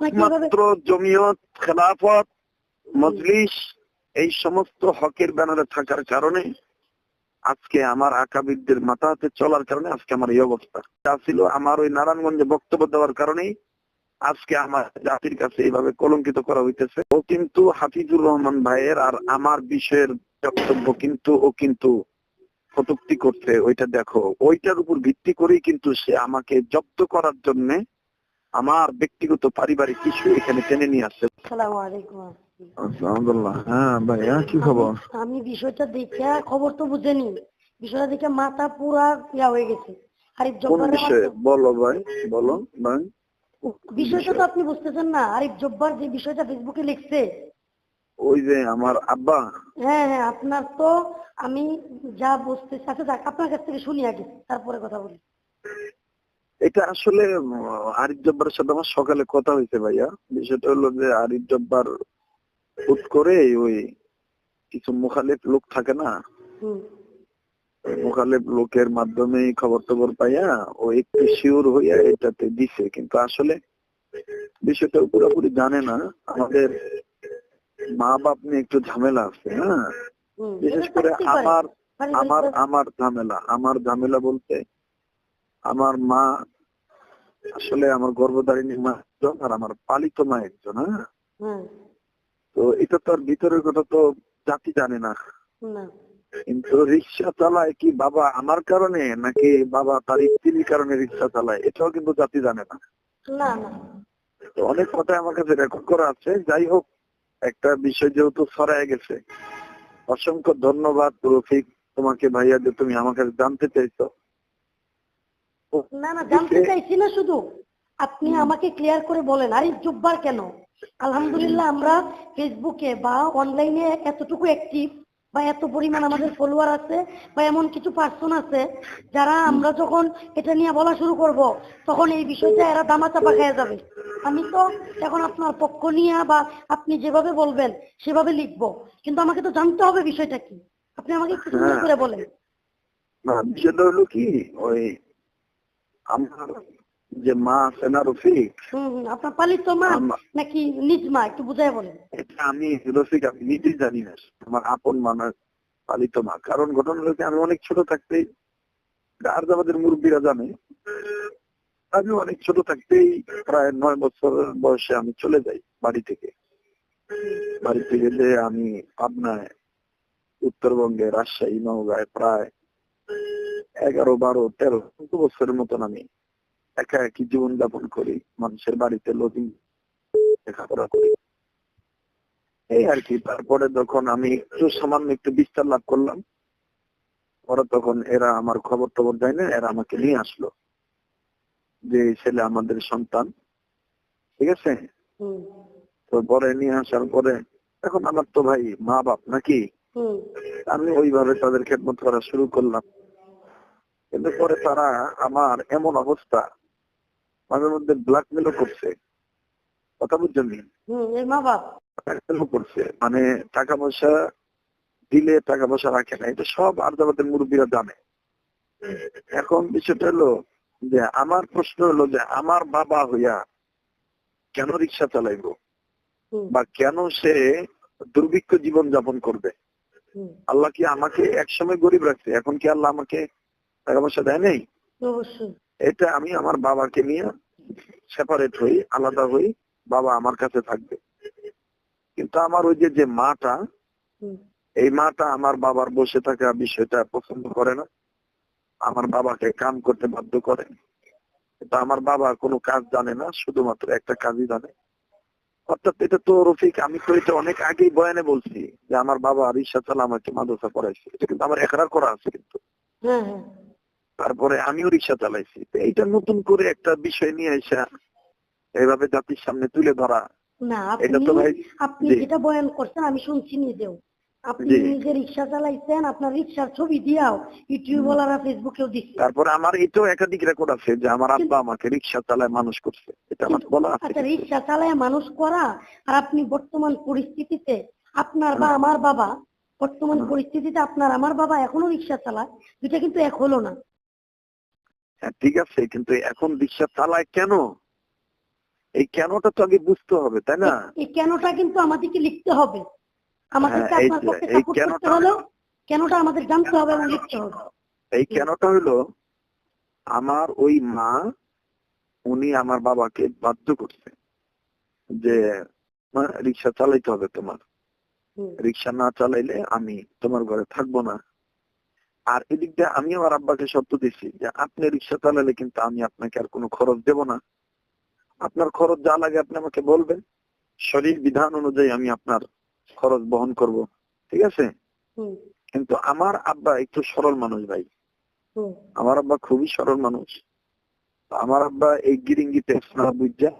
একমাত্র জমিয়ত, খেলাফত, মজলিস এই সমস্ত হকের ব্যানারে থাকার কারণে আজকে আমার আকাবিরদের মাথা হাতে চলার কারণে আজকে আমার এই অবস্থা। তা ছিল আমার ওই নারায়ণগঞ্জে বক্তব্য দেওয়ার কারণেই আজকে আমার জাতির কাছে এইভাবে কলঙ্কিত করা হইতেছে। ও কিন্তু হাফিজুর রহমান ভাইয়ের আর আমার বিষয়ের বক্তব্য কিন্তু ও কিন্তু কটূক্তি করছে, ওইটা দেখো। ওইটার উপর ভিত্তি করেই কিন্তু সে আমাকে জব্দ করার জন্য আমার ব্যক্তিগত পারিবারিক কিছু এখানে টেনে নিয়ে আসছে। আসসালামু আলাইকুম। আলহামদুলিল্লাহ। হ্যাঁ ভাইয়া, কি খবর? আমি বিষয়টা দেখে, খবর তো বুঝেনি, বিষয়টা দেখে মাথা পুরা ইয়া হয়ে গেছে। আরিফ কোন জব্বার বিষয়ে বলো ভাই, বলো ভাই। বিষয়টা তো আপনি বুঝতেছেন না। আরিফ জব্বার যে বিষয়টা ফেসবুকে লিখছে, ওই যে আমার আব্বা। হ্যাঁ হ্যাঁ, আপনার তো আমি যা বুঝতে চাচ্ছি, আপনার কাছ থেকে শুনি আগে, তারপরে কথা বলি। এটা আসলে আরিফ জব্বারের সাথে আমার সকালে কথা হয়েছে ভাইয়া। বিষয়টা হলো যে আরিফ জব্বার হুট করে ওই কিছু মুখালেফ লোক থাকে না, মুখালেফ লোকের মাধ্যমে খবর টবর পাইয়া ও একটু শিওর হইয়া এটাতে দিছে, কিন্তু আসলে বিষয়টা পুরোপুরি জানে না। আমাদের মা বাপ নিয়ে একটু ঝামেলা আছে। হ্যাঁ, বিশেষ করে আমার ঝামেলা বলতে আমার মা আসলে আমার গর্ভধারিণী মা একজন আর আমার পালিত মা একজন। হ্যাঁ, তো এটা তো আর ভিতরের কথা তো জাতি জানে না। কিন্তু রিক্সা চালায় কি বাবা আমার কারণে নাকি বাবা তার স্ত্রীর কারণে রিক্সা চালায়, এটাও কিন্তু জাতি জানে না। তো অনেক কথা আমার কাছে রেকর্ড করা আছে। যাই হোক, একটা বিষয় যেহেতু ছড়ায় গেছে, অসংখ্য ধন্যবাদ রফিক তোমাকে ভাইয়া যে তুমি আমার কাছে জানতে চাইছো। না না, জানতে চাইছি না, শুধু আপনি আমাকে ক্লিয়ার করে বলেন আরিফ জব্বার কেন। আলহামদুলিল্লাহ আমরা ফেসবুকে বা অনলাইনে এতটুকু অ্যাক্টিভ বা এত পরিমাণ আমাদের ফলোয়ার আছে বা এমন কিছু পার্সন আছে যারা আমরা যখন এটা নিয়ে বলা শুরু করব তখন এই বিষয়টা এরা দামাচাপা খেয়ে যাবে। আমি তো এখন আপনার পক্ষ নিয়ে বা আপনি যেভাবে বলবেন সেভাবে লিখবো, কিন্তু আমাকে তো জানতে হবে বিষয়টা কি। আপনি আমাকে একটু সুন্দর করে বলেন। না, বিষয়টা হলো কি, ওই আমার যে মা আছে না রফিক, আপনার পালিত মা নাকি নিজ মা, একটু বুঝাই বলেন। এটা আমি রফিক আমি নিজেই জানি না আমার আপন মানার পালিত মা। কারণ ঘটনা হচ্ছে আমি অনেক ছোট থাকতেই, আর আমাদের মুরব্বীরা জানে, আমি অনেক ছোট থাকতেই প্রায় 9 বছর বয়সে আমি চলে যাই বাড়ি থেকে। যে আমি পাবনায়, উত্তরবঙ্গে, রাজশাহী, নওগাঁয় প্রায় 11, 12, 13 বছরের মতন আমি একা একই জীবন যাপন করি, মানুষের বাড়িতে লজিং লেখাপড়া করি, এই আর কি। তারপরে যখন আমি সামান্য একটু বিস্তার লাভ করলাম, ওরা তখন এরা আমার খবর টবর দেয় না, এরা আমাকে নিয়ে আসলো যে ছেলে আমাদের সন্তান, ঠিক আছে। তো পরে নিয়ে আসার পরে এখন আমার তো ভাই মা বাপ নাকি, আমি ওইভাবে তাদের খেদমত করা শুরু করলাম। কিন্তু পরে তারা আমার এমন অবস্থা, মাঝে মধ্যে ব্ল্যাকমেলও করছে, কথা বুঝছেন, করছে, মানে টাকা পয়সা দিলে টাকা পয়সা রাখে না, এটা সব আর্দাবাদের মুরব্বীরা জানে। এখন বিষয়টা হলো যে আমার প্রশ্ন হলো যে আমার বাবা হইয়া কেন রিক্সা চালাইবো বা কেন সে দুর্ভিক্ষ জীবন যাপন করবে? আল্লাহ কি আমাকে একসময় গরিব রাখছে, এখন কি আল্লাহ আমাকে টাকা পয়সা দেয় নেই? এটা আমি আমার বাবাকে নিয়ে সেপারেট হই, আলাদা হই, বাবা আমার কাছে থাকবে। কিন্তু আমার ওই যে মাটা, এই মাটা আমার বাবার বসে থাকা বিষয়টা পছন্দ করে না, আমার বাবাকে কাম করতে বাধ্য করে। কিন্তু আমার বাবা কোনো কাজ জানে না, শুধুমাত্র একটা কাজই জানে। অর্থাৎ এটা তো রফিক আমি তো এটা অনেক আগেই বয়ানে বলছি যে আমার বাবা রিক্সা চালা আমাকে মাদ্রাসা পড়াইছে, এটা কিন্তু আমার একরার করা আছে। কিন্তু তারপরে আমিও রিক্সা চালাইছি। এইটা নতুন করে একটা বিষয় নিয়ে এসে এইভাবে জাতির সামনে তুলে ধরা, না এটা তো ভাই আপনি যেটা বয়ান করছেন আমি শুনছি নিজেও। আপনি নিজে রিক্সা চালাইছেন, আপনার রিক্সার ছবি দিয়াও ইউটিউবাররা ফেসবুকেও দিচ্ছে। তারপরে আমার এটাও একাধিক রেকর্ড আছে যে আমার আব্বা আমাকে রিক্সা চালায় মানুষ করছে, এটা আমার বলা আছে। আচ্ছা, রিক্সা চালায় মানুষ করা আর আপনি বর্তমান পরিস্থিতিতে আপনার বা আমার বাবা, বর্তমান পরিস্থিতিতে আপনার আমার বাবা এখনো রিক্সা চালায়, দুইটা কিন্তু এক হলো না। হ্যাঁ ঠিক আছে, কিন্তু এখন রিক্সা চালায় কেন? এই কেনটা তো আগে বুঝতে হবে, তাই না? এই কেনটা কিন্তু আমাদেরকে লিখতে হবে। আমাদেরকে হ্যাঁ, আপনার পক্ষে সাপোর্ট করতে হলেও কেনটা আমাদের জানতে হবে এবং লিখতে হবে। এই কেনটা হলো, আমার ওই মা, উনি আমার বাবাকে বাধ্য করছে যে রিক্সা চালাইতে হবে তোমার, রিক্সা না চালাইলে আমি তোমার ঘরে থাকবো না। আর এদিক দিয়ে আমি আমার আব্বাকে শর্ত দিছি যে আপনি রিক্সা চালালে কিন্তু আমি আপনাকে আর কোনো খরচ দেব না, আপনার খরচ যা লাগে আপনি আমাকে বলবেন, শরীর বিধান অনুযায়ী আমি আপনার খরচ বহন করব, ঠিক আছে? কিন্তু আমার আব্বা একটু সরল মানুষ ভাই, আমার আব্বা খুবই সরল মানুষ। আমার আব্বা এই গিরিঙ্গিতে বুঝা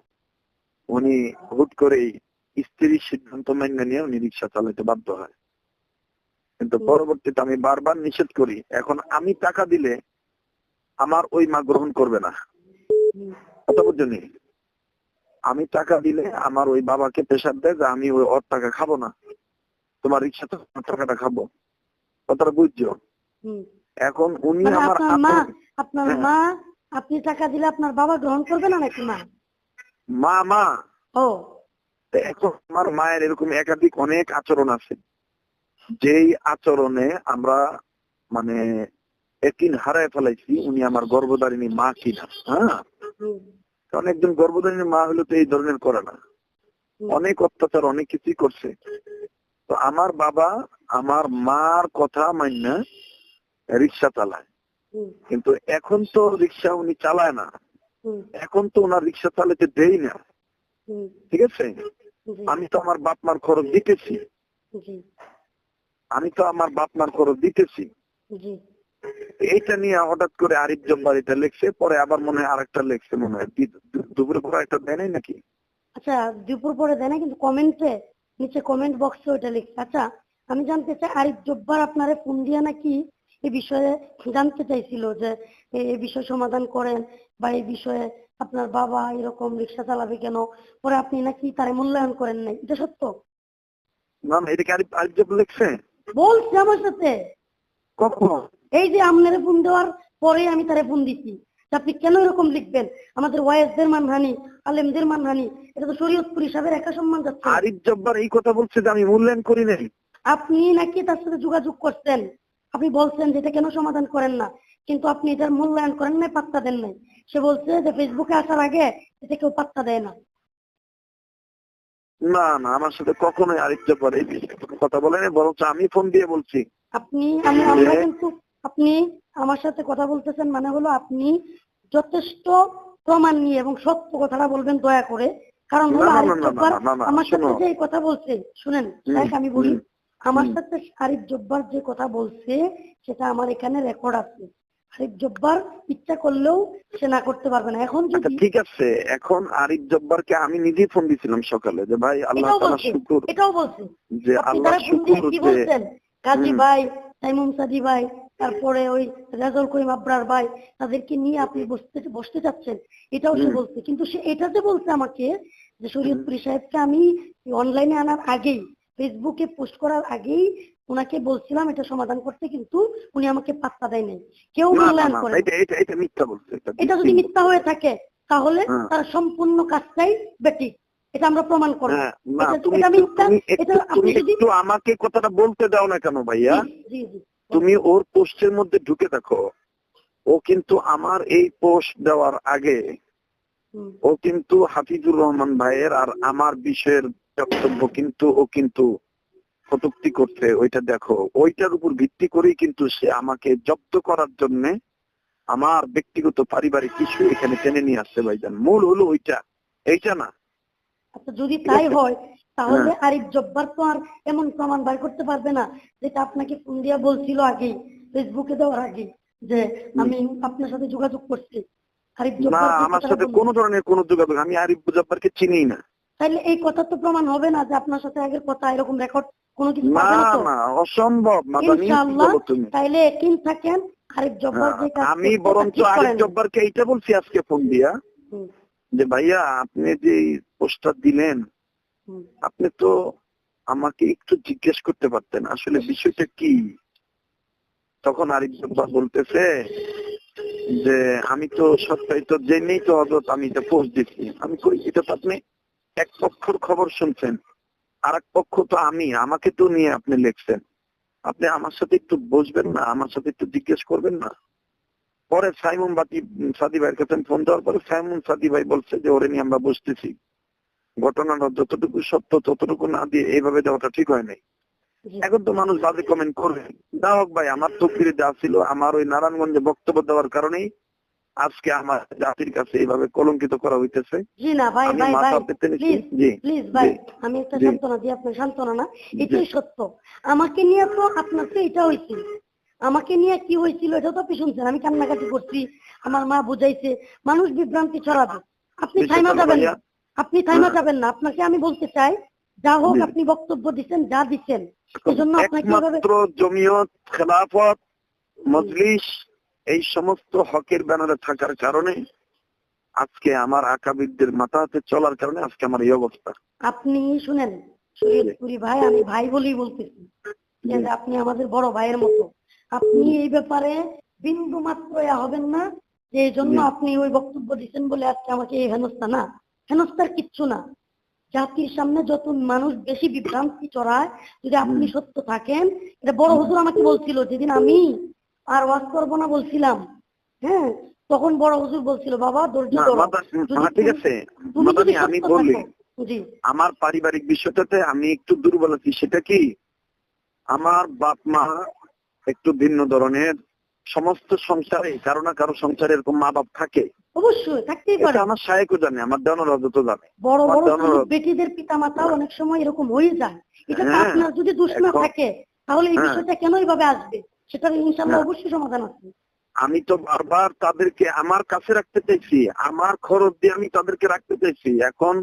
উনি হুট করে স্ত্রীর সিদ্ধান্ত মেনে নিয়ে উনি রিক্সা চালাতে বাধ্য হয়। কিন্তু পরবর্তীতে আমি বারবার নিষেধ করি, এখন আমি টাকা দিলে আমার ওই মা গ্রহণ করবে না, কথা বুঝলি? আমি টাকা দিলে আমার ওই বাবাকে প্রেশার দেয় যে আমি ওই ওর টাকা খাবো না, তোমার রিক্সা টাকাটা খাবো, কথাটা বুঝছো? এখন উনি আমার আপনার মা, আপনি টাকা দিলে আপনার বাবা গ্রহণ করবে না নাকি মা? মা ও, এখন আমার মায়ের এরকম একাধিক অনেক আচরণ আছে, যেই আচরণে আমরা মানে একদিন হারায় ফেলাইছি উনি আমার গর্ভধারিণী মা কিনা। হ্যাঁ, কারণ একজন গর্ভধারিণী মা হলে তো এই ধরনের করে না, অনেক অত্যাচার অনেক কিছুই করছে। তো আমার বাবা আমার মার কথা মাইনা রিক্সা চালায়, কিন্তু এখন তো রিক্সা উনি চালায় না, এখন তো ওনার রিক্সা চালাতে দেই না, ঠিক আছে? আমি তো আমার বাপ মার খরচ দিতেছি, এইটা নিয়ে হঠাৎ করে আরিফ জব্বার এটা লিখছে, পরে আবার মনে হয় আরেকটা লিখছে, মনে হয় দুপুরে পরে একটা দেয় নাই নাকি? আচ্ছা, দুপুর পরে দেয় না, কিন্তু কমেন্টে নিচে কমেন্ট বক্সে ওটা লিখছে। আচ্ছা, আমি জানতে চাই আরিফ জব্বার আপনারে ফোন দিয়ে নাকি এই বিষয়ে জানতে চাইছিল যে এই বিষয় সমাধান করেন, বা এই বিষয়ে আপনার বাবা এরকম রিক্সা চালাবে কেন, পরে আপনি নাকি তারে মূল্যায়ন করেন নাই, এটা সত্য? না, এটা কি আরিফ জব্বার লিখছে? বলছে আমার সাথে। কখন? এই যে আপনারে ফোন দেওয়ার পরে আমি তারে ফোন দিচ্ছি, আপনি কেন এরকম লিখবেন, আমাদের ওয়াইজদের মানহানি, আলেমদের মানহানি, এটা তো শরীয়তপুর হিসাবের একা সম্মান যাচ্ছে। আরিফ জব্বার এই কথা বলছে যে আমি মূল্যায়ন করি নাই? আপনি নাকি তার সাথে যোগাযোগ করছেন, আপনি বলছেন যে এটা কেন সমাধান করেন না, কিন্তু আপনি এটার মূল্যায়ন করেন নাই, পাত্তা দেন নাই। সে বলছে যে ফেসবুকে আসার আগে এটা কেউ পাত্তা দেয় না। না না, আমার সাথে কখনোই আরিফ জব্বার এই কথা বলেনি, বরঞ্চ আমি ফোন দিয়ে বলছি। আমরা কিন্তু আপনি আমার সাথে কথা বলতেছেন মানে হলো আপনি যথেষ্ট প্রমাণ নিয়ে এবং সত্য কথাটা বলবেন দয়া করে। কারণ হলো আরিফ জব্বার আমার সাথে যে কথা বলছে, শুনেন আমি বলি, আমার সাথে আরিফ জব্বার যে কথা বলছে সেটা আমার এখানে রেকর্ড আছে। আরিফ জব্বার ইচ্ছা করলেও সে না করতে পারবে না। এখন যদি ঠিক আছে, এখন আরিফ জব্বারকে আমি নিজেই ফোন দিয়েছিলাম সকালে যে ভাই আল্লাহ তাআলা শুকর, এটাও বলছে যে আল্লাহ শুকর, কি বলছেন কাজী ভাই, তাইমুম সাদি ভাই, তারপরে ওই রেজাউল করিম আবরার ভাই, তাদেরকে নিয়ে আপনি বসতে চাচ্ছেন, এটাও সে বলছে। কিন্তু সে এটা যে বলছে আমাকে যে শরীয়তপুরি সাহেবকে আমি অনলাইনে আনার আগেই, ফেসবুকে পোস্ট করার আগেই উনাকে বলছিলাম এটা সমাধান করতে, কিন্তু উনি আমাকে পাত্তা দেয় নাই, কেউ মূল্যায়ন করে। এটা মিথ্যা বলছে। এটা যদি মিথ্যা হয়ে থাকে তাহলে তার সম্পূর্ণ কাজটাই বেঠিক, এটা আমরা প্রমাণ করব। তুমি একটু আমাকে কথাটা বলতে দাও না কেন ভাইয়া? তুমি ওর পোস্টের মধ্যে ঢুকে দেখো, ও কিন্তু আমার এই পোস্ট দেওয়ার আগে ও কিন্তু হাফিজুর রহমান ভাইয়ের আর আমার বিষয়ের বক্তব্য কিন্তু ও কিন্তু কটূক্তি করছে, ওইটা দেখো। ওইটার উপর ভিত্তি করেই কিন্তু সে আমাকে জব্দ করার জন্য আমার ব্যক্তিগত পারিবারিক কিছু এখানে টেনে নিয়ে আসছে ভাইজান। মূল হলো ওইটা, এইটা না। আচ্ছা, যদি তাই হয় তাহলে আরিফ জব্বার তো আর এমন প্রমাণ বার করতে পারবে না যেটা আপনাকে ফোন দিয়া বলছিল আগে, ফেসবুকে দেওয়ার আগে, যে আমি আপনার সাথে যোগাযোগ করছি। আরিফ জব্বার আমার সাথে কোনো ধরনের কোনো যোগাযোগ, আমি আরিফ জব্বারকে চিনি না। তাহলে এই কথা তো প্রমাণ হবে না যে আপনার সাথে আগের কথা এরকম রেকর্ড কোনো কিছু না না, অসম্ভব। ইনশাআল্লাহ তাইলে একদিন থাকেন আরিফ জব্বার যে কাজ, আমি বরঞ্চ আরিফ জব্বারকে এইটা বলছি আজকে ফোন দিয়া যে ভাইয়া আপনি যে পোস্টার দিলেন, আপনি তো আমাকে একটু জিজ্ঞেস করতে পারতেন আসলে বিষয়টা কি। তখন আরিফ জব্বার বলতেছে যে আমি তো সত্যি তো জেনেই তো হজরত আমি এটা পোস্ট দিচ্ছি। আমি কই এটা তো আপনি এক পক্ষর খবর শুনছেন, আর এক পক্ষ তো আমাকে তো নিয়ে আপনি লিখছেন। আপনি আমার সাথে একটু বসবেন না, আমার সাথে একটু জিজ্ঞেস করবেন না? পরে সাইমন সাদি ভাইয়ের কাছে ফোন দেওয়ার পরে সাইমন সাদি ভাই বলছে যে ওরে নিয়ে আমরা বসতেছি। ঘটনাটা যতটুকু সত্য ততটুকু না দিয়ে এইভাবে দেওয়াটা ঠিক হয় নাই। জি এখন তো মানুষ বাজে কমেন্ট করবে। যা হোক ভাই, আমার তকদিরে যা ছিল, আমার ওই নারায়ণগঞ্জে বক্তব্য দেওয়ার কারণেই আজকে আমার জাতির কাছে এইভাবে কলঙ্কিত করা হইতেছে। জি না ভাই আমি ভাই ভাই মাথা পেতে নিচ্ছি। প্লিজ জি প্লিজ ভাই, জি আমি একটা জি সান্ত্বনা দিই, আপনার সান্ত্বনা না, জি এটাই সত্য। আমাকে নিয়ে তো আপনার তো এটা হয়েছিল, আমাকে নিয়ে কি হয়েছিল এটা তো আপনি শুনছেন। আমি কান্নাকাটি করছি, আমার মা বুঝাইছে, মানুষ বিভ্রান্তি ছড়াবে। আপনি থাইমা বিশ্বকাপ যাবেন ভাইয়া। না, আপনি থাইমা হ্যাঁ, যাবেন না। আপনাকে আমি বলতে চাই, যা হোক জি। আপনি বক্তব্য দিচ্ছেন, যা দিচ্ছেন, এজন্য আপনাকে এভাবে একমাত্র জমিয়ত, খেলাফত, মজলিস এই সমস্ত হকের ব্যানারে থাকার কারণে আজকে আমার আকাবিরদের মাথা হাতে চলার কারণে আজকে আমার এই অবস্থা। আপনি শুনেন শরীয়তপুরি ভাই, আমি ভাই বলেই বলতেছি যে জি আপনি আমাদের বড় ভাইয়ের মতো। আপনি এই ব্যাপারে বিন্দু মাত্র হবেন না যে এই জন্য জি আপনি ওই বক্তব্য দিচ্ছেন বলে আজকে আমাকে এই হেনস্থা, না, হেনস্থার কিচ্ছু না। জাতির সামনে যত মানুষ বেশি বিভ্রান্তি চড়ায়, যদি আপনি সত্য থাকেন, এটা বড় হুজুর আমাকে বলছিল যেদিন আমি আর ওয়াজ করবো না বলছিলাম, হ্যাঁ, তখন বড় হুজুর বলছিল, বাবা ধৈর্য না ধরো, যদি ঠিক আছে তুমি যদি মাদানি, আমি সত্য বলি থাকো। জি আমার পারিবারিক বিষয়টাতে আমি একটু দুর্বল আছি। সেটা কি, আমার বাপ মা একটু ভিন্ন ধরনের। সমস্ত সংসারে কারো না কারো সংসারে এরকম মা বাপ থাকে। অবশ্যই থাকতেই এটা পারে। আমার শায়েকও জানে, আমার দেওয়ানোর তো জানে। বড় আমার বড় দেওয়ানোর বেটিদের পিতা মাতা অনেক সময় এরকম হয়ে যায়। এটা তো হ্যাঁ আপনার যদি দোষ না এখন থাকে, তাহলে এই হ্যাঁ বিষয়টা কেন এইভাবে আসবে? সেটার ইনশাল্লাহ হ্যাঁ, অবশ্যই সমাধান আছে। আমি তো বারবার তাদেরকে আমার কাছে রাখতে চাইছি, আমার খরচ দিয়ে আমি তাদেরকে রাখতে চাইছি। এখন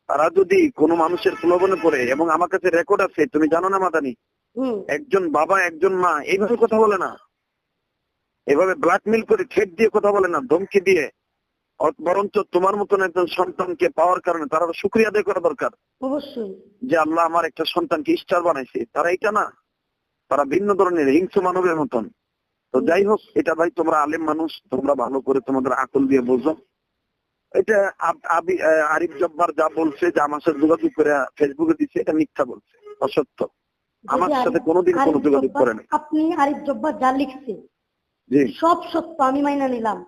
তারা যদি কোনো মানুষের প্রলোভনে পড়ে, এবং আমার কাছে রেকর্ড আছে, তুমি জানো না মাদানি, হুম একজন বাবা একজন মা এইভাবে কথা বলে না, এভাবে ব্ল্যাকমেল করে ঠেট দিয়ে কথা বলে না, ধমকি দিয়ে। বরঞ্চ তোমার মতন একজন সন্তানকে পাওয়ার কারণে তারা শুকরিয়া আদায় করা দরকার অবশ্যই। যে আল্লাহ আমার একটা সন্তানকে স্টার বানাইছে। তারা এটা না, তারা ভিন্ন ধরনের হিংস্র মানবের মতন। তো যাই হোক, এটা ভাই তোমরা আলেম মানুষ, তোমরা ভালো করে তোমাদের আকল দিয়ে বোঝো। এটা আরিফ জব্বার যা বলছে, যে আমার সাথে যোগাযোগ করে ফেসবুকে দিচ্ছে, এটা মিথ্যা বলছে, অসত্য। আমার যদি সাথে কোনোদিন কোনো যোগাযোগ করে নাই। আপনি আরিফ জব্বার যা লিখছে জি সব সত্য, আমি মাইনা নিলাম।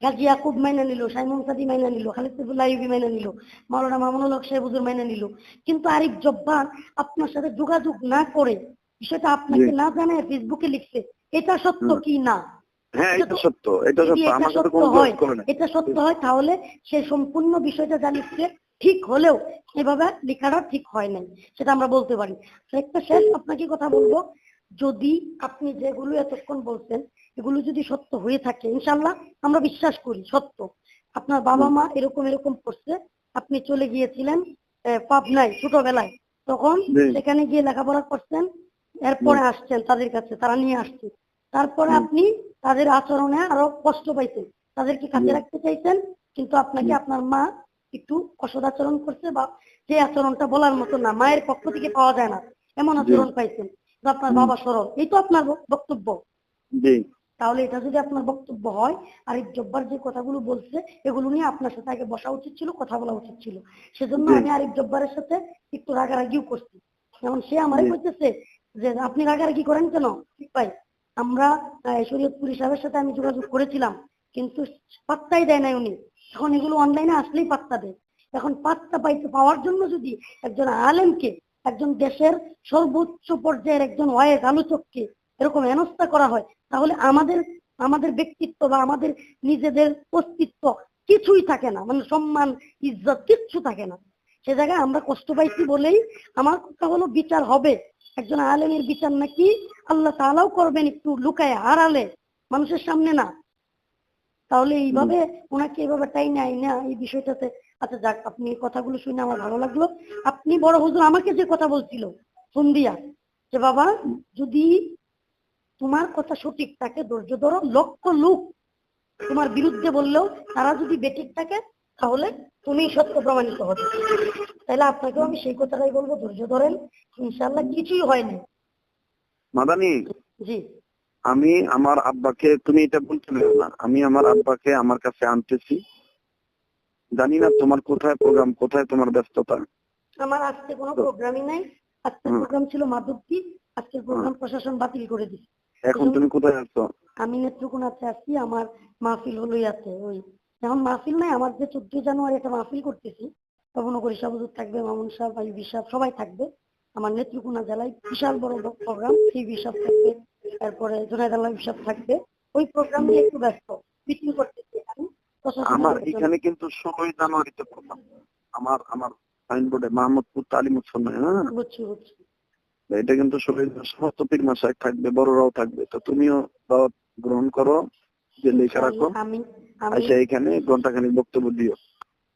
গাজী ইয়াকুব মাইনা নিল, সাইমন সাদি মাইনা নিল, খালিদ সাইফুল্লাহ আইয়ুবী মাইনা নিল, মাওলানা মামুনুল হক সাহেব হুজুর মাইনা নিল। কিন্তু আরিফ জব্বার আপনার সাথে যোগাযোগ না করে, বিষয়টা আপনাকে জি না জানায় ফেসবুকে লিখছে, এটা সত্য হুম। কি না? হ্যাঁ এটা এটা তো, সত্য, এটা যদি সত্য, এটা আমার সাথে সত্য কোনো হয়, যোগাযোগ করে নাই। এটা সত্য হয়, তাহলে সে সম্পূর্ণ বিষয়টা যা লিখছে ঠিক হলেও এভাবে লেখাটা ঠিক হয় নাই, সেটা আমরা বলতে পারি। তো একটা শেষ আপনাকে কথা বলবো, যদি আপনি যেগুলো এতক্ষণ বলছেন এগুলো যদি সত্য হয়ে থাকে, ইনশাল্লাহ আমরা বিশ্বাস করি সত্য। আপনার বাবা মা এরকম এরকম করছে, আপনি চলে গিয়েছিলেন পাবনায় ছোটবেলায়, তখন জি সেখানে গিয়ে লেখাপড়া করছেন, জি এরপরে আসছেন তাদের কাছে, তারা নিয়ে আসছে, তারপরে জি আপনি তাদের আচরণে আরো কষ্ট পাইছেন, তাদেরকে কাছে রাখতে চাইছেন, কিন্তু আপনাকে আপনার মা একটু অসৎ আচরণ করছে, বা যে আচরণটা বলার মতো না, মায়ের পক্ষ থেকে পাওয়া যায় না এমন জি আচরণ পাইছেন, তো আপনার বাবা সরল, এই তো আপনার বক্তব্য। জি তাহলে এটা যদি আপনার বক্তব্য হয়, আর এই জব্বার যে কথাগুলো বলছে এগুলো নিয়ে আপনার সাথে আগে বসা উচিত ছিল, কথা বলা উচিত ছিল। সেজন্য জি আমি আরিফ জব্বারের সাথে একটু রাগারাগিও করছি। যেমন সে আমারে জি কইতেছে যে আপনি রাগারাগি করেন কেন? ঠিক ভাই, আমরা শরীয়তপুরি সাহেবের সাথে আমি যোগাযোগ করেছিলাম, কিন্তু পাত্তাই দেয় নাই উনি। এখন এগুলো অনলাইনে আসলেই পাত্তা দেয়। এখন পাত্তা পাওয়ার জন্য যদি একজন আলেমকে, একজন দেশের সর্বোচ্চ পর্যায়ের একজন ওয়াইজ আলোচককে এরকম হেনস্থা করা হয়, তাহলে আমাদের আমাদের ব্যক্তিত্ব বা আমাদের নিজেদের অস্তিত্ব কিছুই থাকে না, মানে সম্মান ইজ্জত কিচ্ছু থাকে না। সে জায়গায় আমরা কষ্ট পাইছি বলেই আমার কথা হলো বিচার হবে। একজন আলেমের বিচার নাকি আল্লাহ তাআলাও করবেন একটু লুকায় হারালে, মানুষের সামনে না। তাহলে এইভাবে ওনাকে এইভাবে টাই নাই না এই বিষয়টাতে। আচ্ছা যাক, আপনি এই কথাগুলো শুনে আমার ভালো লাগলো। আপনি বড় হুজুর আমাকে যে কথা বলছিল ফোন দিয়া, যে বাবা যদি তোমার কথা সঠিক থাকে ধৈর্য ধরো, লক্ষ লোক তোমার বিরুদ্ধে বললেও তারা যদি বেঠিক থাকে, তাহলে তুমি সত্য প্রমাণিত হবে। তাহলে আপনাকেও আমি সেই কথাটাই বলবো, ধৈর্য ধরেন, ইনশাল্লাহ কিছুই হয়নি। মাদানি, জি আমি আমার আব্বাকে, তুমি এটা বলতে পারো না, আমি আমার আব্বাকে আমার কাছে আনতেছি। জানি না তোমার কোথায় প্রোগ্রাম, কোথায় তোমার ব্যস্ততা। আমার আজকে কোনো তো, প্রোগ্রামই নাই। আজকের হুম, প্রোগ্রাম ছিল মাধবদী, আজকের হুম। প্রোগ্রাম প্রশাসন বাতিল করে দিচ্ছে। এখন তুমি কোথায় আছো? আমি নেত্রকোনাতে আছি, আমার মাহফিল হলোই আছে। ওই এখন মাহফিল নাই, আমার যে 14 জানুয়ারি একটা মাহফিল করতেছি, তপনগরী সাহেব হুজুর থাকবে, মামুন সাহেব, আইবি সাহেব সবাই থাকবে। আমার নেত্রকোনা জেলায় বিশাল বড় প্রোগ্রাম, সিবি সাহেব থাকবে, তারপরে জুনাইদ আল্লাহ সাহেব থাকবে। ওই প্রোগ্রাম নিয়ে একটু ব্যস্ত, মিটিং করতেছি আমি প্রশাসনের আমার লোকজন। এখানে কিন্তু 16ই জানুয়ারিতে প্রোগ্রাম। আমার আমার সাইনবোর্ডে মাহমুদপুর তালিমুৎসন্ন, হ্যাঁ। বুঝছি বুঝছি। এটা কিন্তু 16 সমস্ত পীর মাসায়েখ থাকবে, বড়রাও থাকবে। তো তুমিও দাওয়াত গ্রহণ করো, যে লেখা রাখো, ইনশাআল্লাহ। আমি আমি আচ্ছা এখানে ঘন্টাখানিক বক্তব্য দিও।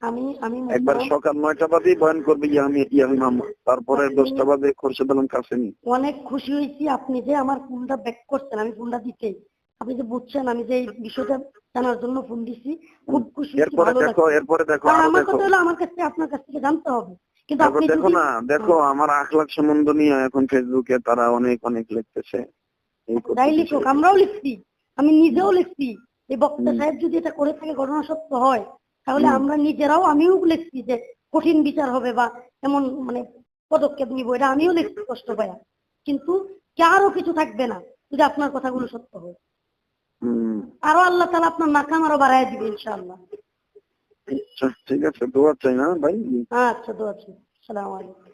আমি আমি একবার মুসলমান। সকাল 9টা বাজে বয়ান করবে ইয়ামি মোহাম্মদ, তারপরে আপনি 10টা বাজে খোরশেদ আলম কাসেমি। অনেক খুশি হয়েছি আপনি যে আমার ফোনটা ব্যাক করছেন, আমি ফোনটা দিতেই আপনি যে বুঝছেন আমি যে এই বিষয়টা জানার জন্য ফোন দিছি। খুব খুশি হয়েছি, এরপরে ভালো দেখো, লাগছে। এরপরে দেখো, আর আরো আমার দেখো। কথা হলো আমার কাছ থেকে আপনার কাছ থেকে জানতে হবে, কিন্তু এরপর আপনি দেখো যদি না, দেখো আমার আখলাক সম্বন্ধ নিয়ে এখন ফেসবুকে তারা অনেক অনেক লিখতেছে, এই যাই করতেছে, লিখুক, সেই আমরাও করতেছে। লিখছি, আমি নিজেও হুম, লিখছি। এই বক্তা হুম, সাহেব যদি এটা করে থাকে, ঘটনা সত্য হয়, তাহলে হুম, আমরা নিজেরাও, আমিও লিখছি যে কঠিন বিচার হবে বা এমন মানে পদক্ষেপ নিব, এটা আমিও লিখছি কষ্ট পায়া। কিন্তু কারও কিছু থাকবে না যদি আপনার কথাগুলো সত্য হয়। হুম। আরো আল্লাহ তাআলা আপনার নাকাম আরো বাড়ায় দিবে ইনশাআল্লাহ। আচ্ছা, ঠিক আছে, দোয়া চাই না ভাই। আচ্ছা, দোয়া ছিল। আসসালামু আলাইকুম।